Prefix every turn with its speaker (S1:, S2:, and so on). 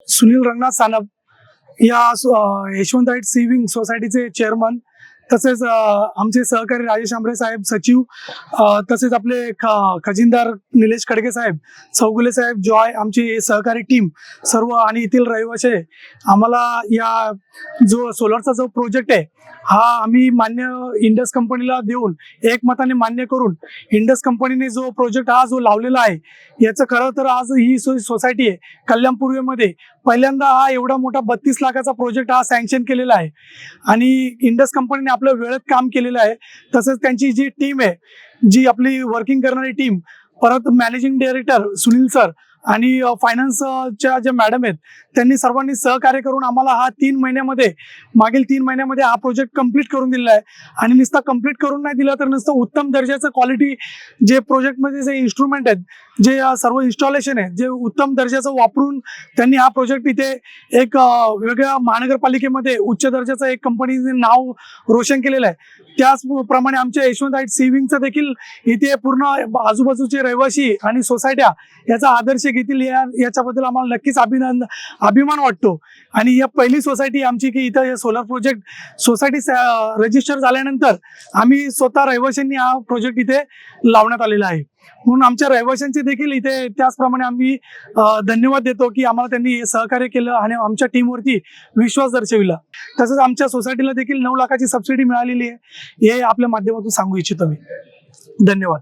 S1: सुनील रंगनाथ सानप या Yashwant height saving सोसायटीचे chairman, तसेच आमचे सहकारी राजेश आंबरे साहेब सचिव, तसेच आपले खजिनदार निलेश खडके साहेब, चौगुले साहेब, जॉय, आमची सहकारी टीम सर्व आणि येथील रहिवासी आम्हाला या जो सोलरचा जो प्रोजेक्ट आहे हा आम्ही मान्य इंडस कंपनीला देऊन एकमताने मान्य करून इंडस कंपनीने जो प्रोजेक्ट हा जो लावलेला आहे याचं खरं तर आज ही सोसायटी आहे कल्याणपूर्वेमध्ये पहिल्यांदा हा एवढा मोठा 32 लाखाचा प्रोजेक्ट हा सँक्शन केलेला आहे आणि इंडस कंपनीने आपलं वेळेत काम केलेलं आहे. तसंच त्यांची जी टीम आहे, जी आपली वर्किंग करणारी टीम, परत मॅनेजिंग डायरेक्टर सुनील सर आणि फायनान्सच्या ज्या मॅडम आहेत त्यांनी सर्वांनी सहकार्य करून आम्हाला हा मागील 3 महिन्यामध्ये हा प्रोजेक्ट कंप्लीट करून दिलेला आहे. आणि नुसता कंप्लीट करून नाही दिला तर नुसतं उत्तम दर्जाचं क्वालिटी जे प्रोजेक्टमध्ये जे इन्स्ट्रुमेंट आहेत, जे सर्व इन्स्टॉलेशन आहे, जे उत्तम दर्जाचं वापरून त्यांनी हा प्रोजेक्ट इथे एक वेगळ्या महानगरपालिकेमध्ये उच्च दर्जाचं एक कंपनीचे नाव रोशन केलेलं आहे. त्याचप्रमाणे आमच्या यशवंत हाईट सेव्हिंगचं देखील इथे पूर्ण आजूबाजूचे रहिवासी आणि सोसायट्या याचा आदर्श घेतील याच्याबद्दल आम्हाला नक्कीच अभिमान वाटतो. आणि या पहिली सोसायटी आमची की इथं सोलर प्रोजेक्ट सोसायटी रजिस्टर झाल्यानंतर आम्ही स्वतः रहिवाशांनी हा प्रोजेक्ट इथे लावण्यात आलेला आहे. म्हणून आमच्या रहिवाशांचे देखील इथे त्याचप्रमाणे आम्ही धन्यवाद देतो की आम्हाला त्यांनी सहकार्य केलं आणि आमच्या टीमवरती विश्वास दर्शविला. तसंच आमच्या सोसायटीला देखील 9 लाखाची सबसिडी मिळालेली आहे, हे आपल्या माध्यमातून सांगू इच्छितो मी. धन्यवाद.